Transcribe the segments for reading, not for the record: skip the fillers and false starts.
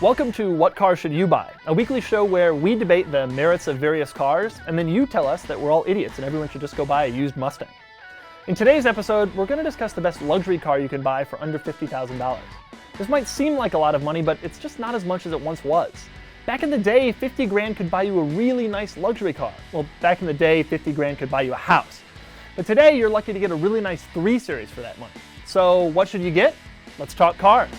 Welcome to What Car Should You Buy, a weekly show where we debate the merits of various cars, and then you tell us that we're all idiots and everyone should just go buy a used Mustang. In today's episode, we're going to discuss the best luxury car you can buy for under $50,000. This might seem like a lot of money, but it's just not as much as it once was. Back in the day, 50 grand could buy you a really nice luxury car. Well, back in the day, 50 grand could buy you a house. But today, you're lucky to get a really nice 3 Series for that money. So what should you get? Let's talk cars.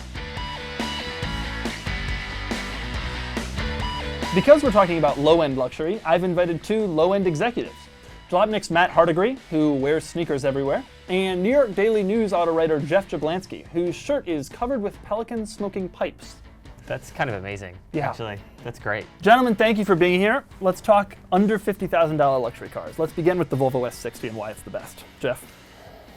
Because we're talking about low-end luxury, I've invited 2 low-end executives. Jalopnik's Matt Hardigree, who wears sneakers everywhere, and New York Daily News auto writer Jeff Jablonski, whose shirt is covered with pelican smoking pipes. That's kind of amazing, actually. That's great. Gentlemen, thank you for being here. Let's talk under $50,000 luxury cars. Let's begin with the Volvo S60 and why it's the best. Jeff?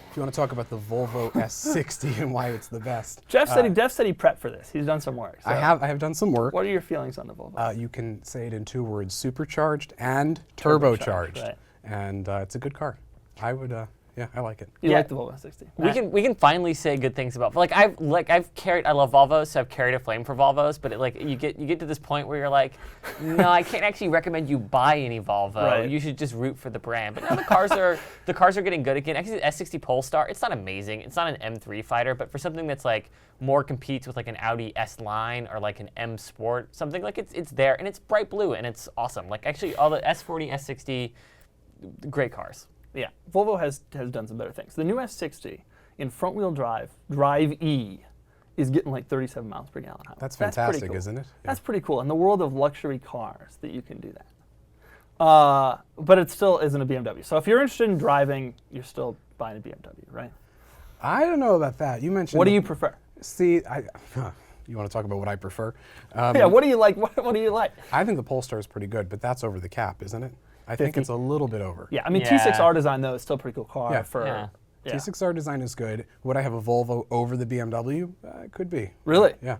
If you want to talk about the Volvo S60 and why it's the best. Jeff said he prepped for this. He's done some work. So I have done some work. What are your feelings on the Volvo? You can say it in 2 words: supercharged and turbocharged. Right. And it's a good car. I would, I like it. You like the Volvo S60? We can finally say good things about. I love Volvos, so I've carried a flame for Volvos. But you get to this point where you're like, no, I can't actually recommend you buy any Volvo. Right. You should just root for the brand. But now the cars are getting good again. Actually, the S60 Polestar, it's not amazing. It's not an M3 fighter, but for something that's like more competes with like an Audi S line or like an M Sport, something like it's there and it's bright blue and it's awesome. Like actually, all the S40, S60, great cars. Yeah, Volvo has done some better things. The new S60 in front-wheel drive E, is getting like 37 miles per gallon. That's fantastic, pretty cool. Isn't it? Yeah. That's pretty cool. In the world of luxury cars, that you can do that. But it still isn't a BMW. So if you're interested in driving, you're still buying a BMW, right? I don't know about that. You mentioned. What do you prefer? See, you want to talk about what I prefer? Yeah. What do you like? What do you like? I think the Polestar is pretty good, but that's over the cap, isn't it? I think it's a little bit over. Yeah, I mean, T6R design, though, is still a pretty cool car. T6R design is good. Would I have a Volvo over the BMW? Could be. Really? Yeah.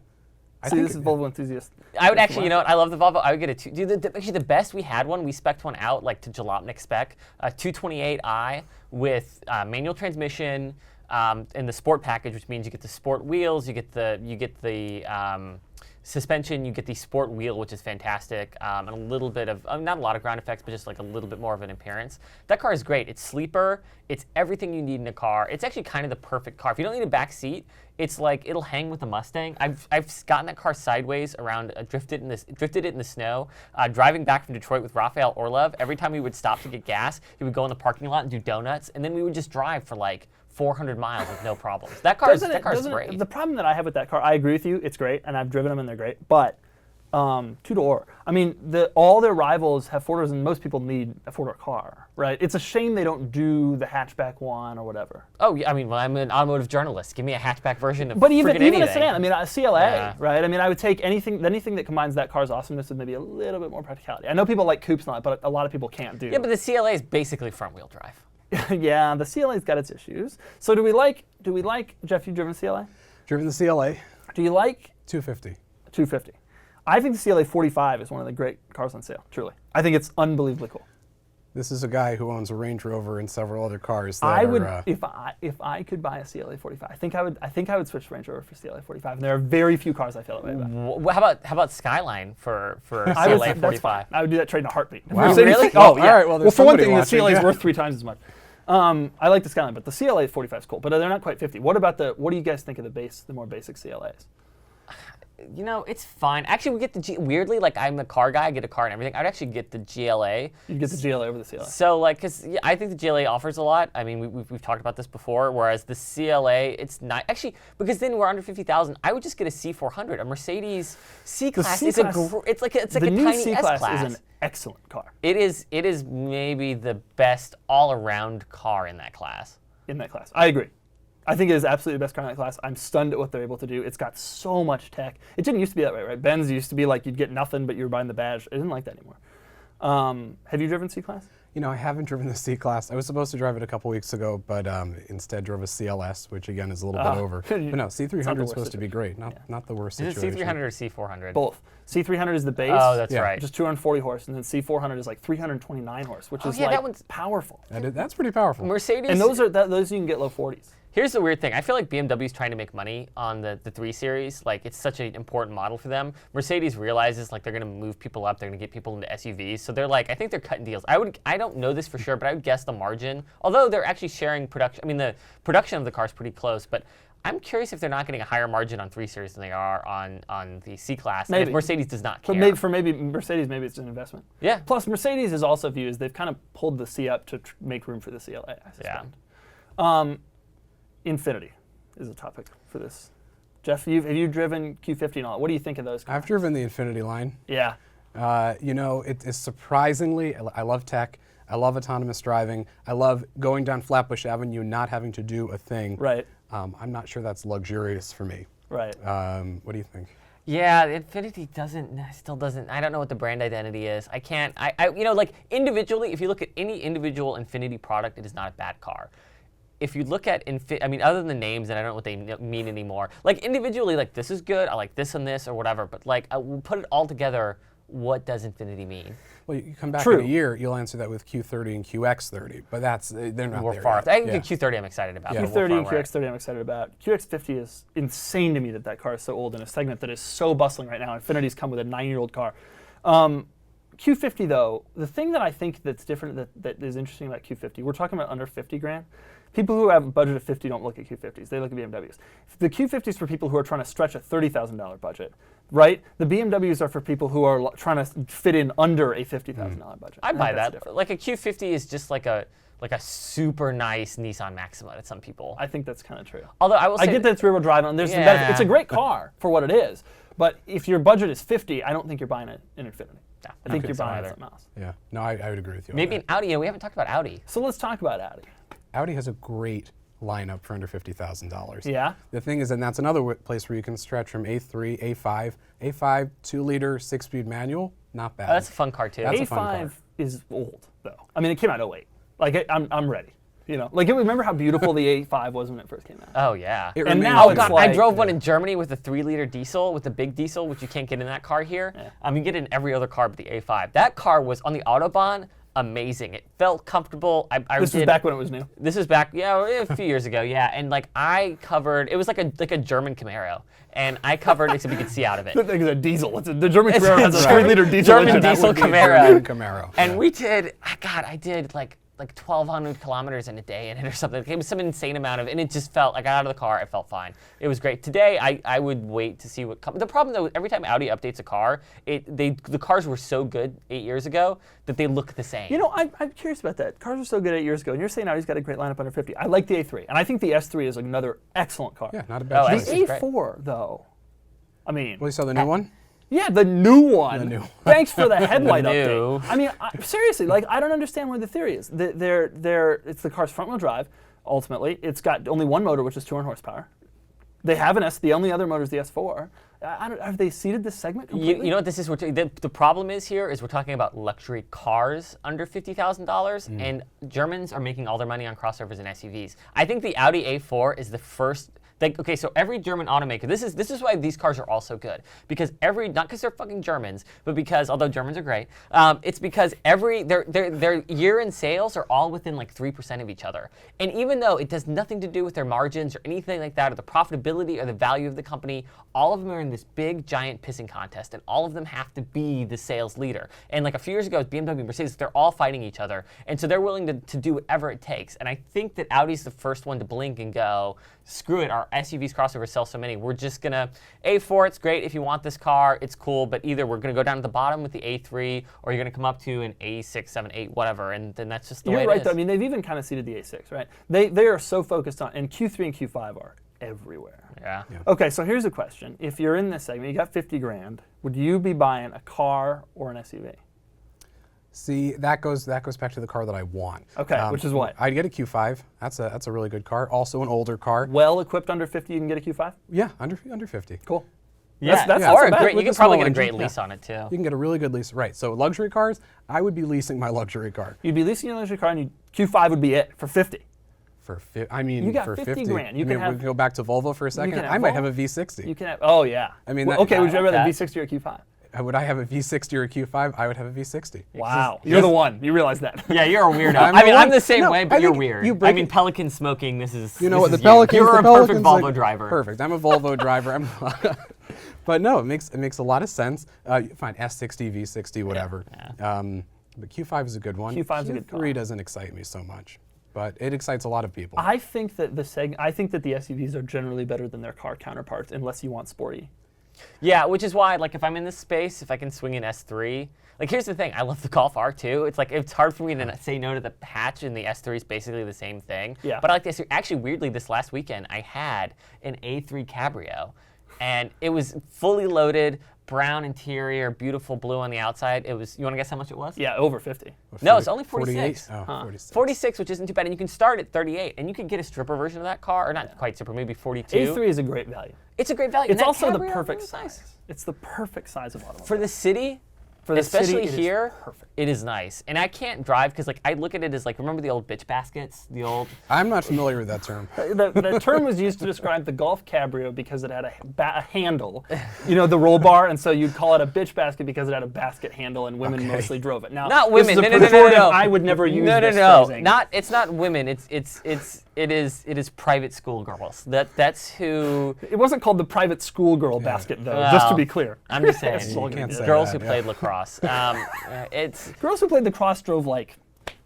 This is Volvo enthusiast. I would actually, I love the Volvo. I would get a actually, the best we had one, we spec'd one out like to Jalopnik spec, a 228i with manual transmission in the sport package, which means you get the sport wheels, you get the suspension, you get the sport wheel, which is fantastic, and a little bit of, not a lot of ground effects, but just like a little bit more of an appearance. That car is great. It's sleeper. It's everything you need in a car. It's actually kind of the perfect car. If you don't need a back seat, it's like it'll hang with the Mustang. I've gotten that car sideways around, drifted it in the snow. Driving back from Detroit with Raphael Orlov, every time we would stop to get gas, he would go in the parking lot and do donuts, and then we would just drive for like 400 miles with no problems. That car is great. The problem that I have with that car, I agree with you, it's great, and I've driven them and they're great, but 2-door. I mean, all their rivals have 4-doors and most people need a 4-door car, right? It's a shame they don't do the hatchback one or whatever. Oh, yeah, I mean, well, I'm an automotive journalist. Give me a hatchback version of But even anything. a sedan, I mean, a CLA, right? I mean, I would take anything that combines that car's awesomeness with maybe a little bit more practicality. I know people like coupes and all that, but a lot of people can't do. Yeah, but the CLA is basically front-wheel drive. Yeah, the CLA's got its issues. So do we like, Jeff, you've driven a CLA? Driven the CLA. Do you like? 250. 250. I think the CLA 45 is one of the great cars on sale, truly. I think it's unbelievably cool. This is a guy who owns a Range Rover and several other cars. If I could buy a CLA 45, I think I would switch Range Rover for CLA 45. And there are very few cars I feel that way about. How about Skyline for CLA 45? I would do that trade in a heartbeat. Wow, really? Oh, yeah. All right. Well, for one thing, watching. the CLA is worth 3 times as much. I like the Skyline, but the CLA 45 is cool. But they're not quite 50. What do you guys think of the more basic CLAs? It's fine. Actually, we get the weirdly, like I'm a car guy, I get a car and everything. I'd actually get the GLA. You get the GLA over the CLA. So because I think the GLA offers a lot. I mean, we've talked about this before. Whereas the CLA, it's not actually because then we're under 50,000. I would just get a C400, a Mercedes C-Class. It's like a tiny S-Class. The new C-Class is an excellent car. It is maybe the best all-around car in that class. I agree. I think it is absolutely the best car in that class. I'm stunned at what they're able to do. It's got so much tech. It didn't used to be that way, right? Benz used to be like you'd get nothing, but you were buying the badge. It isn't like that anymore. Have you driven C-Class? I haven't driven the C-Class. I was supposed to drive it a couple weeks ago, but instead drove a CLS, which again is a little bit over. But no, C300 is supposed to be great. Not the worst situation. Is it C300 or C400? Both. C300 is the base. Oh, that's right. Just 240 horse, and then C400 is like 329 horse, which is that one's powerful. That's pretty powerful. Mercedes. And those you can get low 40s. Here's the weird thing. I feel like BMW's trying to make money on the 3 Series. Like, it's such an important model for them. Mercedes realizes, like, they're going to move people up. They're going to get people into SUVs. So they're like, I think they're cutting deals. I don't know this for sure, but I would guess the margin, although they're actually sharing production. I mean, the production of the car is pretty close, but I'm curious if they're not getting a higher margin on 3 Series than they are on the C-Class. Maybe. And if Mercedes does not care. But maybe Mercedes, maybe it's an investment. Yeah. Plus, Mercedes is also viewed as they've kind of pulled the C up to make room for the CLA, I suspect. Yeah. Infinity is a topic for this. Jeff, have you driven Q50 and all? What do you think of those cars? I've driven the Infinity line. Yeah. You know, it's surprisingly, I love tech. I love autonomous driving. I love going down Flatbush Avenue and not having to do a thing. Right. I'm not sure that's luxurious for me. Right. What do you think? Yeah, the Infinity still doesn't, I don't know what the brand identity is. I can't, you know, like individually, if you look at any individual Infinity product, it is not a bad car. If you look at, I mean, other than the names, and I don't know what they mean anymore, like individually, like this is good, I like this and this or whatever, but like, we'll put it all together, what does Infinity mean? Well, you come back True. in a year, you'll answer that with Q30 and QX30, but they're not We're there far. yet. I think the Q30 I'm excited about. Yeah. but we're Q30 and far away. QX30 I'm excited about. QX50 is insane to me that car is so old in a segment that is so bustling right now. Infinity's come with a 9-year-old car. Q50 though, the thing that I think that's different that is interesting about Q50, we're talking about under 50 grand. People who have a budget of 50 don't look at Q50s, they look at BMWs. The Q50 is for people who are trying to stretch a $30,000 budget, right? The BMWs are for people who are trying to fit in under a $50,000 budget. I buy that. Like a Q50 is just like a super nice Nissan Maxima to some people. I think that's kind of true. Although I will say, I get that it's rear-wheel drive, and there's some benefit. It's a great car for what it is, but if your budget is 50, I don't think you're buying an Infinity. Yeah, I think you're so buying either. something else. Yeah, no, I would agree with you. Maybe on an Audi. We haven't talked about Audi. So let's talk about Audi. that. Audi has a great lineup for under $50,000. Yeah. The thing is, and that's another place where you can stretch from A3, A5, 2-liter, 6-speed manual, not bad. Oh, that's a fun car too. That's a fun A5 car. is old though. I mean, it came out 08. Like I'm ready. You know, like remember how beautiful the A5 was when it first came out. Oh yeah. It And remains now Oh it's god, like- I drove one in Germany with a 3-liter diesel, with the big diesel, which you can't get in that car here. Yeah. You get it in every other car but the A5. That car was on the Autobahn, amazing. It felt comfortable. This was back when it was new. This was back, yeah, a few years ago, yeah. And like I covered, it was like a German Camaro, and I covered except you could see out of it. The thing is a diesel. The German It's Camaro has a a 3-liter diesel German engine. That diesel would be- Camaro. Camaro. And yeah. we did, God, I did like 1,200 kilometers in a day in it or something. It was some insane amount of, and it just felt, I got out of the car, it felt fine. It was great. Today, I would wait to see what comes. The problem though, every time Audi updates a car, the cars were so good 8 years ago that they look the same. You know, I'm curious about that. Cars were so good 8 years ago, and you're saying Audi's got a great lineup under 50. I like the A3, and I think the S3 is another excellent car. Yeah, not a bad Oh, choice. The S3 is great. A4 though, I mean. Well, you saw the new one? Yeah, the new one. The new one. Thanks for the headlight The new. update. I mean, seriously, like I don't understand where the theory is. It's the car's front-wheel drive. Ultimately, it's got only one motor, which is 200 horsepower. They have an S. The only other motor is the S4. Have they seeded this segment completely? You know what this is? The problem is here is we're talking about luxury cars under $50,000, and Germans are making all their money on crossovers and SUVs. I think the Audi A4 is the first. Okay, so every German automaker, this is why these cars are all so good. Because not because they're fucking Germans, but because, although Germans are great, it's because their year-end sales are all within like 3% of each other. And even though it does nothing to do with their margins or anything like that, or the profitability or the value of the company, all of them are in this big, giant pissing contest, and all of them have to be the sales leader. And like a few years ago, BMW, Mercedes, they're all fighting each other. And so they're willing to do whatever it takes. And I think that Audi's the first one to blink and go, screw it, our SUVs crossovers sell so many. We're just gonna, A4, it's great if you want this car, it's cool, but either we're gonna go down to the bottom with the A3, or you're gonna come up to an A6, 7, 8, whatever, and then that's just the way You're it right, is. though. I mean, they've even kind of seeded the A6, right? They are so focused on, and Q3 and Q5 are everywhere. Yeah. Okay, so here's a question. If you're in this segment, you got 50 grand, would you be buying a car or an SUV? See, that goes back to the car that I want. Okay, which is what? I'd get a Q5. That's a really good car. Also an older car. Well equipped under 50, you can get a Q5? Yeah, under 50. Cool. Yeah, That's or not a bad. great, you With can the probably small get a great engine, lease yeah. on it too. You can get a really good lease. Right, so luxury cars, I would be leasing my luxury car. You'd be leasing your luxury car, and Q5 would be it for 50. You got for 50 grand. You I can mean, have- we can go back to Volvo for a second. can have I might Volvo. have a V60. You can have, oh yeah. I mean, Well, that- okay, would you rather that. a V60 or a Q5? would I have a V60 or a Q5? I would have a V60. Wow. You're the one. You realize that. Yeah, you're a weirdo. I'm the same way, but you're weird. I mean, Pelican smoking, this is. You know what, the Pelicans. You're a perfect Volvo like, driver. Perfect. I'm a Volvo driver. But no, it makes a lot of sense. Fine, S60, V60, whatever. Yeah. But Q5 is a good one. Q5 is a good car. Q3 doesn't excite me so much, but it excites a lot of people. I think that the SUVs are generally better than their car counterparts, unless you want sporty. Yeah, which is why, like, if I'm in this space, if I can swing an S3, like, here's the thing, I love the Golf R2. It's like, it's hard for me to say no to the hatch, and the S3 is basically the same thing. Yeah. But I like this. Actually, weirdly, this last weekend, I had an A3 Cabrio, and it was fully loaded, brown interior, beautiful blue on the outside. It was, you want to guess how much it was? Yeah, over 50. No, it's only 46. 48? Oh, 46. 46, which isn't too bad, and you can start at 38, and you can get a stripper version of that car, or not quite stripper, maybe 42. A3 is a great value. It's a great value. It's also the Cabrio perfect was size. nice. It's the perfect size of automobile. For the city, especially here, it is nice. And I can't drive because, like, I look at it as, like, remember the old bitch baskets? The old. I'm not familiar with that term. The term was used to describe the Golf Cabrio because it had a handle, you know, the roll bar, and so you'd call it a bitch basket because it had a basket handle, and women mostly drove it. Now, not women. No. I would never use this phrasing. It's not women. It is private school girls. That's who. It wasn't called the private schoolgirl basket, though. Well, just to be clear. I'm just saying. Girls who played lacrosse. It's girls who played lacrosse drove like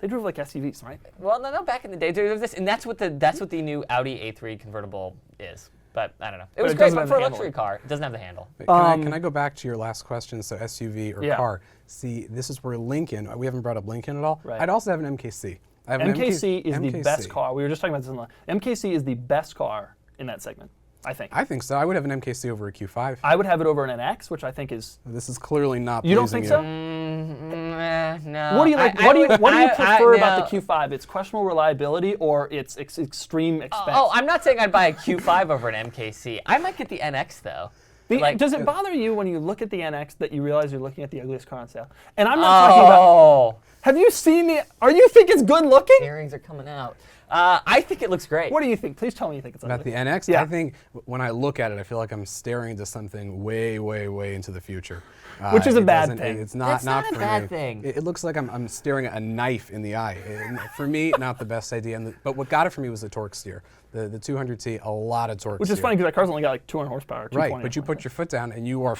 SUVs, right? Well, no. Back in the day, there was this, and that's what the new Audi A3 convertible is. But I don't know. It was great for a luxury car. It doesn't have the handle. Can I go back to your last question? So SUV or car? See, this is where Lincoln. We haven't brought up Lincoln at all. Right. I'd also have an MKC. MKC is the best car. We were just talking about this in the MKC is the best car in that segment, I think. I think so. I would have an MKC over a Q5. I would have it over an NX, which I think is. This is clearly not. You don't think so? No. What do you like? What do you prefer about the Q5? Its questionable reliability or its extreme expense? Oh, I'm not saying I'd buy a Q5 over an MKC. I might get the NX though. Does it bother you when you look at the NX that you realize you're looking at the ugliest car on sale? And I'm not talking about. Have you seen the? Are you think it's good looking? Earrings are coming out. I think it looks great. What do you think? Please tell me you think it's ugly. About the NX? Yeah. I think when I look at it, I feel like I'm staring into something way, way, way into the future. Which is a bad thing. It's not a for bad me. thing. It looks like I'm staring at a knife in the eye. For me, not the best idea. But what got it for me was the torque steer. The 200T, a lot of torque Which steer. is funny because that car's only got like 200 horsepower. Right, but you put your foot down and you are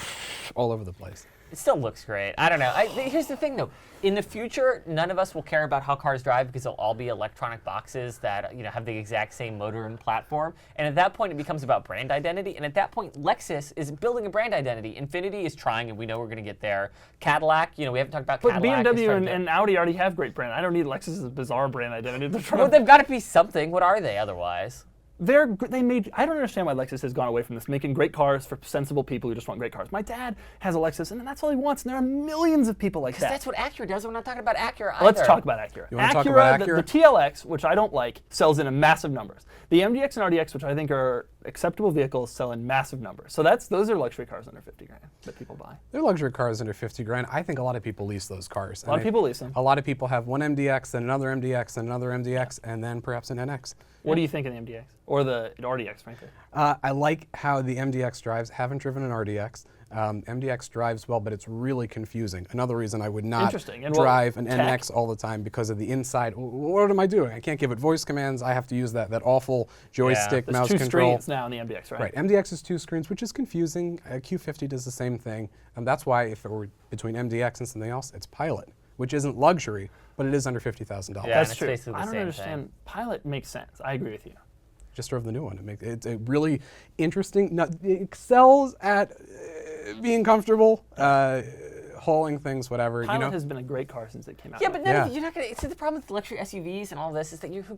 all over the place. It still looks great. I don't know. Here's the thing, though. In the future, none of us will care about how cars drive because they'll all be electronic boxes that have the exact same motor and platform. And at that point, it becomes about brand identity. And at that point, Lexus is building a brand identity. Infiniti is trying, and we know we're going to get there. Cadillac, we haven't talked about Cadillac. But BMW and Audi already have great brand. I don't need Lexus's bizarre brand identity. Well, they've got to be something. What are they otherwise? I don't understand why Lexus has gone away from this, making great cars for sensible people who just want great cars. My dad has a Lexus, and that's all he wants, and there are millions of people like that. That's what Acura does. We're not talking about Acura either. Let's talk about Acura. You want to talk about Acura? The TLX, which I don't like, sells in massive numbers. The MDX and RDX, which I think are acceptable vehicles, sell in massive numbers. So those are luxury cars under 50 grand that people buy. They're luxury cars under 50 grand. I think a lot of people lease those cars. A lot of people lease them. A lot of people have one MDX, then another MDX, then another MDX, and then perhaps an NX. What do you think of the MDX? Or the RDX, frankly? I like how the MDX drives. Haven't driven an RDX. MDX drives well, but it's really confusing. Another reason I would not drive an NX all the time because of the inside. What am I doing? I can't give it voice commands. I have to use that awful joystick mouse control. There's two screens now in the MDX, right? Right. MDX is 2 screens, which is confusing. Q50 does the same thing. That's why if it were between MDX and something else, it's Pilot, which isn't luxury, but it is under $50,000. Yeah, that's true. I don't understand. Thing. Pilot makes sense. I agree with you. Just drove the new one. It's a really interesting. It excels at being comfortable, hauling things, whatever. Pilot has been a great car since it came out. Yeah, but you're not gonna. See, the problem with luxury SUVs and all this is that it's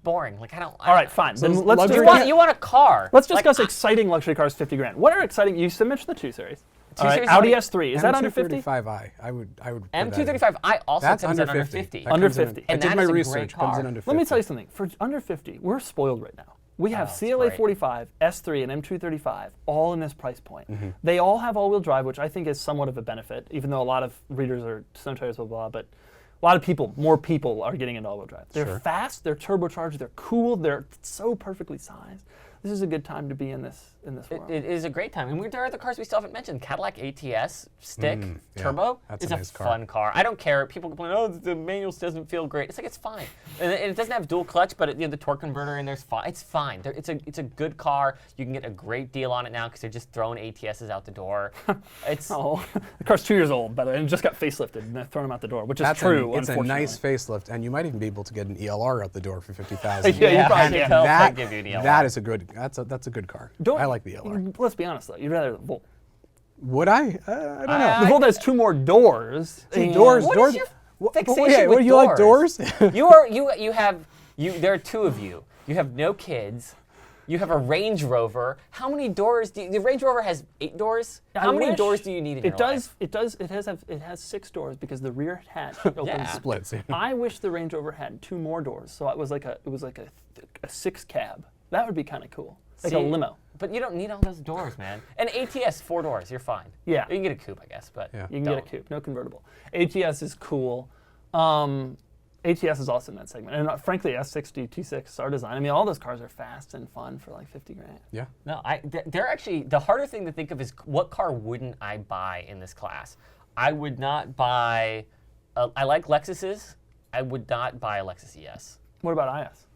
boring. Like I don't. All right, fine. So then let's you want a car. Let's discuss exciting luxury cars, 50 grand. What are exciting? You mentioned the 2 Series. Audi S3 is that under 50? M235i. I would. M235i also comes in under 50. Under 50. I did my research. Comes in under 50. Let me tell you something. For under 50, we're spoiled right now. We have CLA 45, S3, and M235 all in this price point. Mm-hmm. They all have all-wheel drive, which I think is somewhat of a benefit, even though a lot of readers are cemeteries, blah, blah, but a lot of people, more people are getting into all-wheel drive. They're fast, they're turbocharged, they're cool, they're so perfectly sized. This is a good time to be in this in this world. It is a great time. And there are the cars we still haven't mentioned. Cadillac Ats Stig Turbo is a fun car. I don't care. People complain, oh, the manual doesn't feel great. It's like, it's fine. And it doesn't have dual clutch, but the torque converter in there's fine. It's fine. It's a good car. You can get a great deal on it now because they're just throwing ATSs out the door. It's the car's 2 years old, by the way, and just got facelifted, and they're throwing them out the door, which is true. It's a nice facelift, and you might even be able to get an ELR out the door for $50,000. Yeah, you probably can. Give you an ELR. That is a good. That's a good car. I like the ELR. Let's be honest though, you'd rather the Volt. Would I? I don't know. The Volt has 2 more doors. Doors. What is your fixation with what, you like doors? There are 2 of you. You have no kids. You have a Range Rover. How many doors the Range Rover has 8 doors? How many doors do you need in your life? It has 6 doors because the rear hatch opens. Splits. I wish the Range Rover had 2 more doors, so it was like a 6 cab. That would be kind of cool, like a limo. But you don't need all those doors, man. And ATS 4 doors, you're fine. Yeah. You can get a coupe, I guess, but you can get a coupe, no convertible. ATS is cool. ATS is also in that segment, and frankly, S60 T6 our design. I mean, all those cars are fast and fun for like $50,000. Yeah. No, they're actually the harder thing to think of is what car wouldn't I buy in this class? I would not buy. I like Lexuses. I would not buy a Lexus ES. What about IS?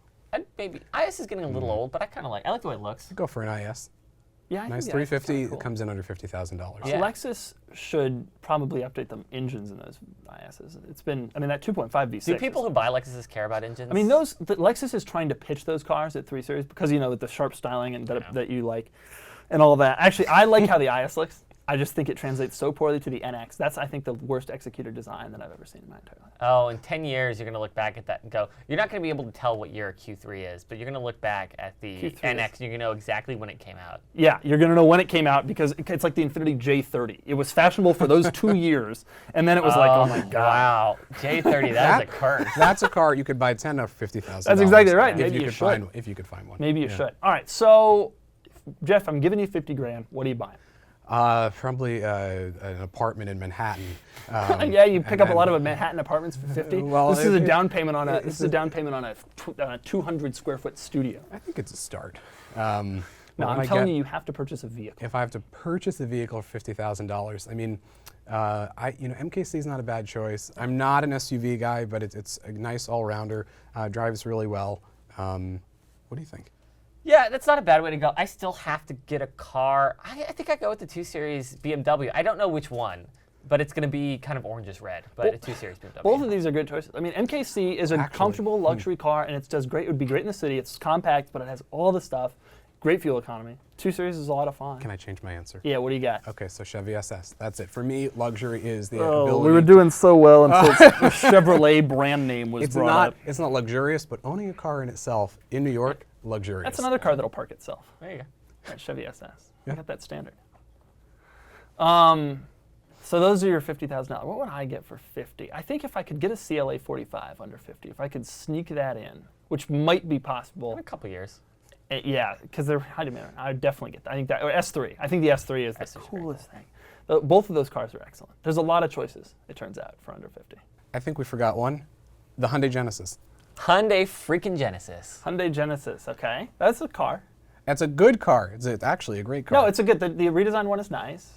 Maybe IS is getting a little old, but I like the way it looks. Go for an IS. Yeah, I nice think 350 cool. comes in under $50,000. Yeah. Lexus should probably update the engines in those ISs. It's been, I mean, that 2.5 V6. Do people who buy Lexuses care about engines? I mean, Lexus is trying to pitch those cars at 3 Series because, with the sharp styling and that you like and all that. Actually, I like how the IS looks. I just think it translates so poorly to the NX. That's, I think, the worst executed design that I've ever seen in my entire life. Oh, in 10 years, you're going to look back at that and go, you're not going to be able to tell what year a Q3 is, but you're going to look back at the NX and you're going to know exactly when it came out. Yeah, you're going to know when it came out because it's like the Infiniti J30. It was fashionable for those 2 years, and then it was like, oh my God. Wow, J30, that is a curse. That's a car you could buy 10 of $50,000. That's exactly right. If you could find one. Maybe you should. All right, so, Jeff, I'm giving you $50,000. What are you buying? Probably an apartment in Manhattan. Yeah, you pick up a lot of Manhattan apartments for 50. Well, this is a down payment on a 200 square foot studio. I think it's a start. No, I'm telling you have to purchase a vehicle. If I have to purchase a vehicle for $50,000, I mean, MKC is not a bad choice. I'm not an SUV guy, but it's a nice all-rounder. Drives really well. What do you think? Yeah, that's not a bad way to go. I still have to get a car. I think I go with the 2 Series BMW. I don't know which one, but it's going to be kind of orangish red, but a 2 Series BMW. Both of these are good choices. I mean, MKC is a comfortable luxury car, and it does great. It would be great in the city. It's compact, but it has all the stuff. Great fuel economy. 2 Series is a lot of fun. Can I change my answer? Yeah, what do you got? Okay, so Chevy SS. That's it. For me, luxury is the ability. We were doing so well until the Chevrolet brand name was brought up. It's not luxurious, but owning a car in itself in New York, luxurious. That's another car that'll park itself. There you go. Right, Chevy SS. I got that standard. So those are your $50,000. What would I get for 50? I think if I could get a CLA 45 under 50, if I could sneak that in, which might be possible. In a couple years. Yeah, because they're high demand. I would definitely get that. I think that, or S3. I think the S3 is the coolest thing. Both of those cars are excellent. There's a lot of choices, it turns out, for under 50. I think we forgot one. The Hyundai Genesis. Hyundai freaking Genesis. Hyundai Genesis, okay. That's a car. That's a good car. It's actually a great car. No, it's a good, the redesigned one is nice.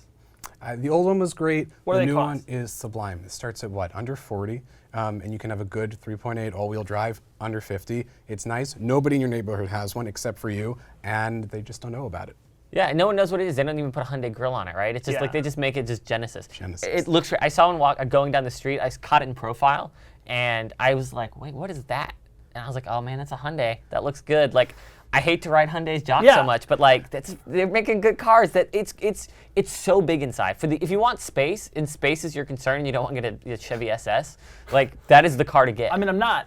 The old one was great. What do the they new cost? one is sublime. It starts at what, under 40, and you can have a good 3.8 all-wheel drive under 50. It's nice. Nobody in your neighborhood has one except for you, and they just don't know about it. Yeah, no one knows what it is. They don't even put a Hyundai grill on it, right? It's just like they just make it just Genesis. Genesis. It looks. I saw one going down the street. I caught it in profile, and I was like, "Wait, what is that?" And I was like, "Oh man, that's a Hyundai. That looks good." Like, I hate to ride Hyundai's jock so much, but like they're making good cars. That it's so big inside. If you want space, and space is your concern, and you don't want to get a Chevy SS, like that is the car to get. I mean, I'm not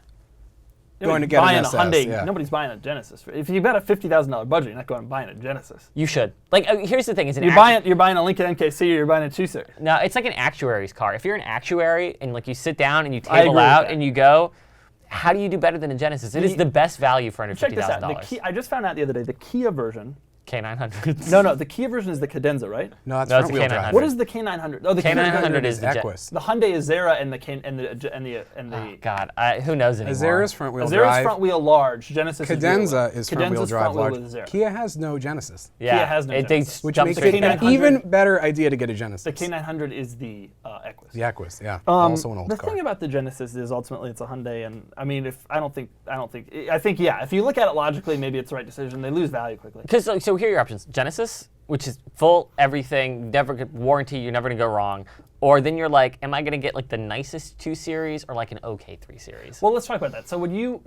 going to get buying an a SS, Hyundai. yeah. Nobody's buying a Genesis. If you've got a $50,000 budget, you're not going and buying a Genesis. You should. Like, here's the thing: you're buying a Lincoln NKC, or you're buying a 2 Series. No, it's like an actuary's car. If you're an actuary and like you sit down and you table out and you go, how do you do better than a Genesis? It is the best value for under $50,000. I just found out the other day the Kia version K900. No, the Kia version is the Cadenza, right? No, that's No, it's front-wheel the K900. drive. What is the K900? Oh, the K900 is the Equus. The Hyundai Azera and the Oh, God, who knows anymore? Azera's front-wheel Azera's drive. front wheel large. Genesis Cadenza is is front-wheel drive large. with Azera. Kia has no Genesis. Yeah, Kia has no Genesis. Which jump makes straight it back. an even better idea to get a Genesis. The K900 is the Equus. The Equus, yeah. Also an old the car. thing about the Genesis is ultimately it's a Hyundai, and I mean, I think yeah. If you look at it logically, maybe it's the right decision. They lose value quickly. Because so here are your options: Genesis, which is full everything, never get warranty, you're never gonna go wrong. Or then you're like, am I gonna get like the nicest 2 Series or like an okay 3 Series? Well, let's talk about that. So would you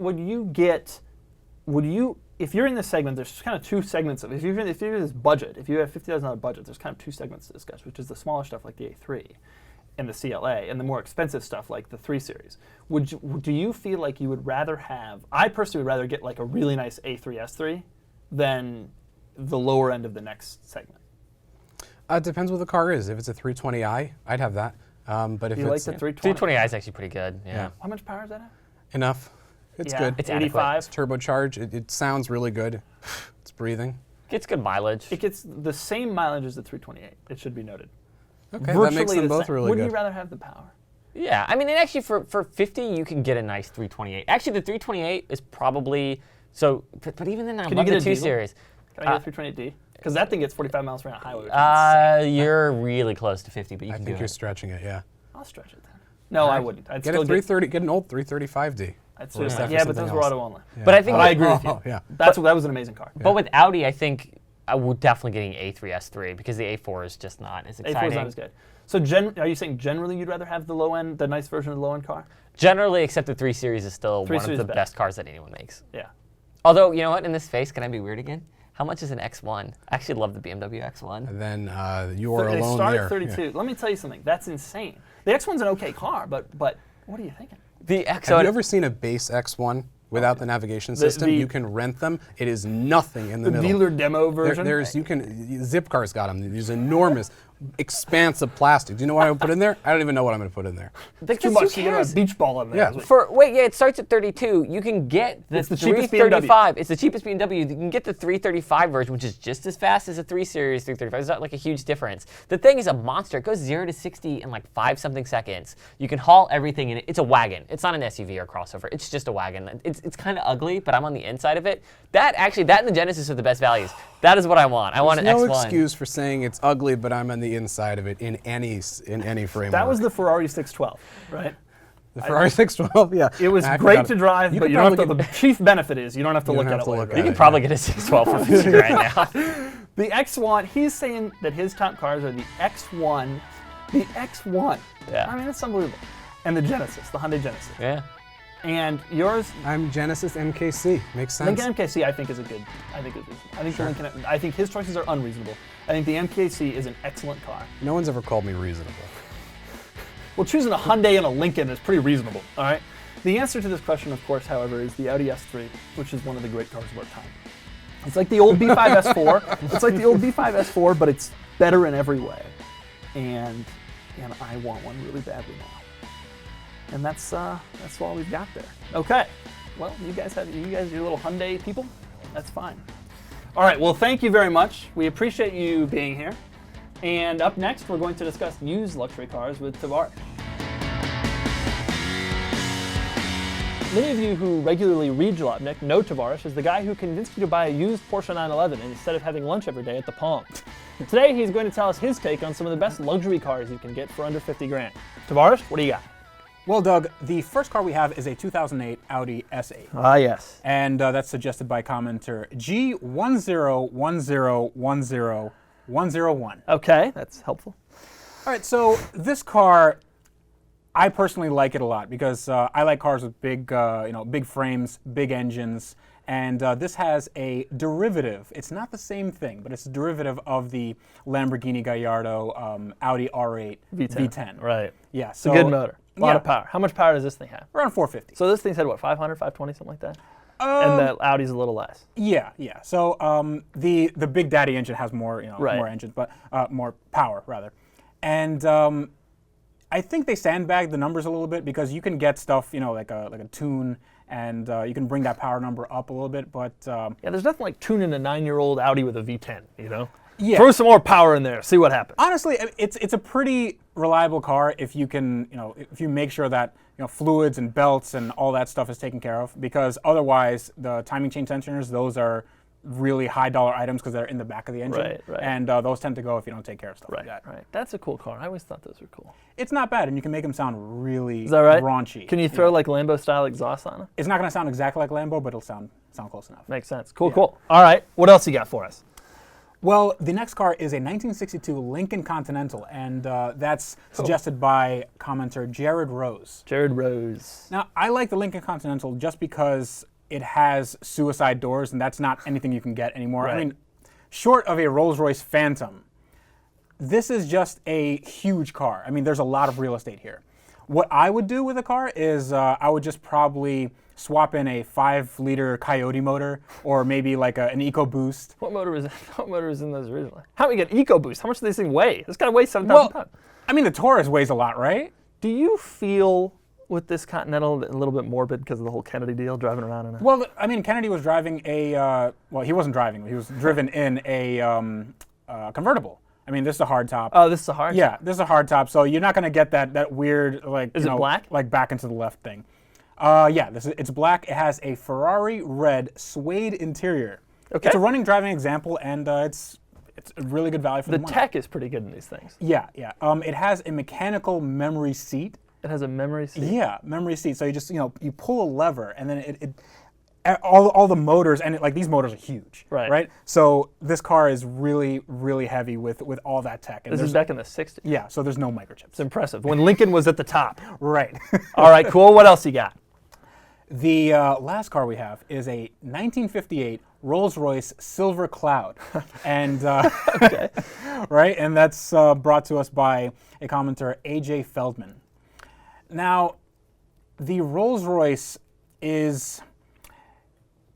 if you're in this segment, there's kind of 2 segments of if you're in this budget, if you have $50,000 budget, there's kind of 2 segments to discuss, which is the smaller stuff like the A3 and the CLA, and the more expensive stuff like the 3 Series. Do you feel like you would rather have? I personally would rather get like a really nice A3 S3 than the lower end of the next segment. It depends what the car is. If it's a 320i, I'd have that. But if You like it's the 320? 320i is actually pretty good. Yeah. How much power does that have? enough, it's Yeah, good. It's 85. It's turbocharged. It sounds really good. It's breathing. Gets good mileage. It gets the same mileage as the 328. It should be noted. Okay, that makes them the both same. really Would good. you rather have the power? Yeah, I mean, and actually for 50, you can get a nice 328. Actually, the 328 is probably so. But even then, I Can love you get the a 2 diesel? Series. Can I get a 328D? Because that thing gets 45 miles per hour on highway. Which is insane. You're really close to 50, but you I can think do you're it. stretching it, yeah. I'll stretch it then. No, I wouldn't. I'd Get still a 330. Get an old 335D. I'd still, Steph or yeah, but something those were else. auto only. Yeah. But I think But I agree with you. Oh, yeah. That was an amazing car. But with Audi, I think I would definitely getting A3 S3 because the A4 is just not as exciting. A4 is not as good. So are you saying generally you'd rather have the low end, the nice version of the low end car? Generally, except the 3 Series is still 3 one of Series the is better. best cars that anyone makes. Yeah. Although, you know what? In this space, can I be weird again? How much is an X1? I actually love the BMW X1. And then you are They alone start there. at 32. Let me tell you something. That's insane. The X1's an okay car, but what are you thinking? The Have you ever seen a base X1 without the navigation system? You can rent them. It is nothing in the middle. Dealer demo version? Zipcar's got them. These enormous expanse of plastic. Do you know what I would put in there? I don't even know what I'm going to put in there. That's too much. You get a beach ball in there. Yeah. Is what- It starts at 32. You can get the It's the cheapest BMW. 335. It's the cheapest BMW. You can get the 335 version, which is just as fast as a 3 Series 335. It's not like a huge difference. The thing is a monster. It goes 0 to 60 in like 5-something seconds. You can haul everything in it. It's a wagon. It's not an SUV or crossover. It's just a wagon. It's kind of ugly, but I'm on the inside of it. That and the Genesis are the best values. That is what I want. I want an There's no X1. excuse for saying it's ugly, but I'm on the inside of it in any framework. That was the Ferrari 612, right? the Ferrari 612. Yeah, It was I great forgot to it. drive, but could you don't have to. probably The chief benefit is you don't have to You look don't at have it to later. look at You it. can probably get a 612 for 50 right now. The X1, he's saying that his top cars are the X1. The X1. Yeah. I mean, it's unbelievable. And the Genesis, the Hyundai Genesis. Yeah. And yours, I'm Genesis MKC. Makes sense. Lincoln MKC, I think is reasonable. I think the Lincoln, I think his choices are unreasonable. I think the MKC is an excellent car. No one's ever called me reasonable. Well, choosing a Hyundai and a Lincoln is pretty reasonable, all right? The answer to this question, of course, however, is the Audi S3, which is one of the great cars of our time. It's like the old B5 S4. It's like the old B5 S4, but it's better in every way. And I want one really badly now. And that's all we've got there. Okay. Well, you guys are little Hyundai people. That's fine. All right. Well, thank you very much. We appreciate you being here. And up next, we're going to discuss used luxury cars with Tavares. Many of you who regularly read Jalopnik know Tavares as the guy who convinced you to buy a used Porsche 911 instead of having lunch every day at the Palm. Today, he's going to tell us his take on some of the best luxury cars you can get for under 50 grand. Tavares, what do you got? Well, Doug, the first car we have is a 2008 Audi A4. Ah, yes. And that's suggested by commenter G101010101. Okay, that's helpful. All right, so this car, I personally like it a lot because I like cars with big, big frames, big engines, and this has a derivative. It's not the same thing, but it's a derivative of the Lamborghini Gallardo Audi R8 V10. Right. Yeah, It's so a good motor. A lot of power. How much power does this thing have? around 450. So this thing's had what, 500, 520, something like that? And the Audi's a little less. Yeah. So the Big Daddy engine has more, Right. more engines, but more power rather. And I think they sandbagged the numbers a little bit because you can get stuff, like a tune and you can bring that power number up a little bit. But yeah, there's nothing like tuning a 9-year-old Audi with a V10, you know? Yeah. Throw some more power in there, see what happens. Honestly, it's a pretty reliable car if you can, if you make sure that fluids and belts and all that stuff is taken care of, because otherwise the timing chain tensioners, those are really high dollar items because they're in the back of the engine, right. And those tend to go if you don't take care of stuff like that. Right. That's a cool car. I always thought those were cool. It's not bad, and you can make them sound really Is that right? raunchy. Can you throw like Lambo style exhaust on it? It's not going to sound exactly like Lambo, but it'll sound close enough. Makes sense. Cool. All right, what else you got for us? Well, the next car is a 1962 Lincoln Continental, and that's suggested by commenter Jared Rose. Jared Rose. Now, I like the Lincoln Continental just because it has suicide doors, and that's not anything you can get anymore. Right. I mean, short of a Rolls-Royce Phantom, this is just a huge car. I mean, there's a lot of real estate here. What I would do with a car is I would just probably swap in a 5-liter Coyote motor, or maybe like an EcoBoost. What motor was in those originally? How do we get EcoBoost? How much does this thing weigh? This guy weighs 7,000 pounds. I mean, the Taurus weighs a lot, right? Do you feel with this Continental a little bit morbid because of the whole Kennedy deal, driving around in it? Well, I mean, Kennedy was driving a, well, he wasn't driving. He was driven in a convertible. I mean, this is a hardtop. Oh, this is a hardtop? Yeah, this is a hardtop, so you're not going to get that weird, like, is it black? Like back into the left thing. Yeah, it's black. It has a Ferrari red suede interior. Okay. It's a running driving example, and it's a really good value for the money. The tech is pretty good in these things. Yeah. It has a mechanical memory seat. It has a memory seat? Yeah, memory seat. So you just, you pull a lever, and then all the motors, and like these motors are huge, right? So this car is really, really heavy with all that tech. And this is back in the 60s? Yeah, so there's no microchips. It's impressive. When Lincoln was at the top. Right. All right, cool. What else you got? The last car we have is a 1958 Rolls-Royce Silver Cloud, and okay. Right, and that's brought to us by a commenter, AJ Feldman. Now, the Rolls-Royce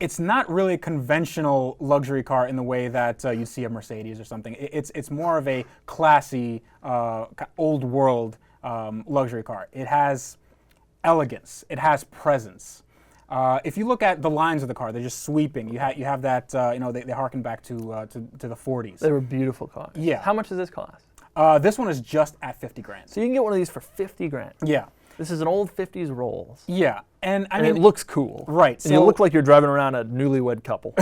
it's not really a conventional luxury car in the way that you see a Mercedes or something. It's more of a classy, old world luxury car. It has elegance. It has presence. If you look at the lines of the car, they're just sweeping. You have that, they harken back to the 40s. They were beautiful cars. Yeah. How much does this cost? This one is just at 50 grand. So you can get one of these for 50 grand. Yeah. This is an old 50s Rolls. Yeah. And I mean, it looks cool. Right. And you look like you're driving around a newlywed couple.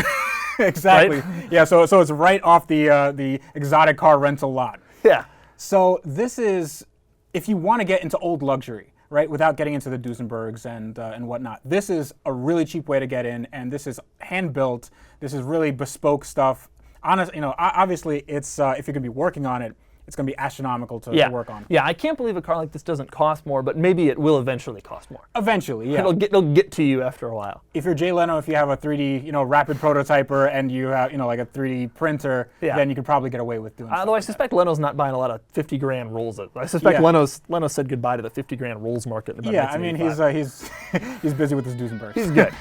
Exactly. Right? Yeah, so it's right off the exotic car rental lot. Yeah. So this is, if you want to get into old luxury, right, without getting into the Duesenbergs and whatnot, this is a really cheap way to get in, and this is hand built. This is really bespoke stuff. Obviously, it's if you're going to be working on it, it's going to be astronomical to work on. Yeah, I can't believe a car like this doesn't cost more, but maybe it will eventually cost more. Eventually, yeah. It'll get to you after a while. If you're Jay Leno, if you have a 3D, rapid prototyper, and you have, like a 3D printer, then you could probabably get away with doing. Although I suspect Leno's not buying a lot of 50 grand Rolls. I suspect Leno said goodbye to the 50 grand Rolls market. In about 1985. He's busy with his Duesenbergs. He's good.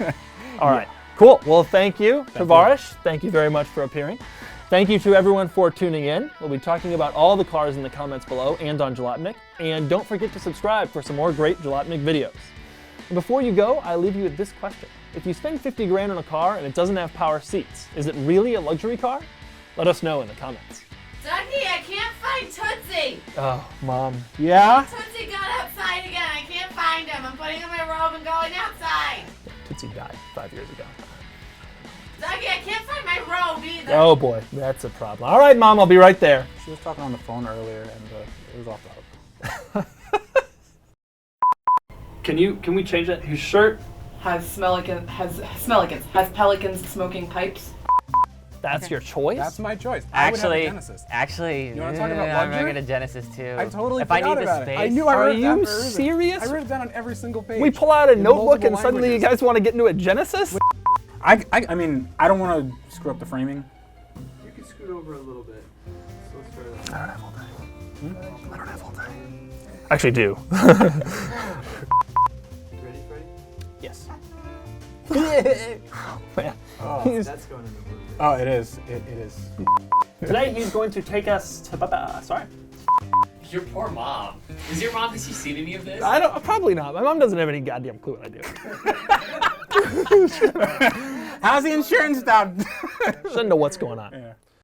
All right, cool. Well, thank you, Tavares. Thank you very much for appearing. Thank you to everyone for tuning in. We'll be talking about all the cars in the comments below and on Jalopnik. And don't forget to subscribe for some more great Jalopnik videos. And before you go, I leave you with this question. If you spend 50 grand on a car and it doesn't have power seats, is it really a luxury car? Let us know in the comments. Dougie, I can't find Tootsie. Oh, Mom. Yeah? Tootsie got outside again. I can't find him. I'm putting on my robe and going outside. Tootsie died 5 years ago. Dougie, I can't find my robe either. Oh boy, that's a problem. All right, Mom, I'll be right there. She was talking on the phone earlier, and it was off the hook. Can we change that? His shirt has pelicans smoking pipes. That's your choice? That's my choice. Actually, I would have a Genesis. you want to talk about I'm luxury? gonna get a Genesis too. I totally if I forgot need about the space. it. I knew I Are wrote it down you for a reason. serious? I wrote it down on every single page. We pull out a In notebook and multiple suddenly you languages. guys want to get into a Genesis? I mean, I don't want to screw up the framing. You can scoot over a little bit. So let's try that. I don't have all day. I don't have all day. Actually do. You ready, Freddie? Yes. Man. Oh, that's going in the blue. Oh, it is. It is. Today he's going to take us to sorry. Your poor mom. Is your mom, has she seen any of this? Probably not. My mom doesn't have any goddamn clue what I do. How's the insurance done? Doesn't know what's going on. Yeah.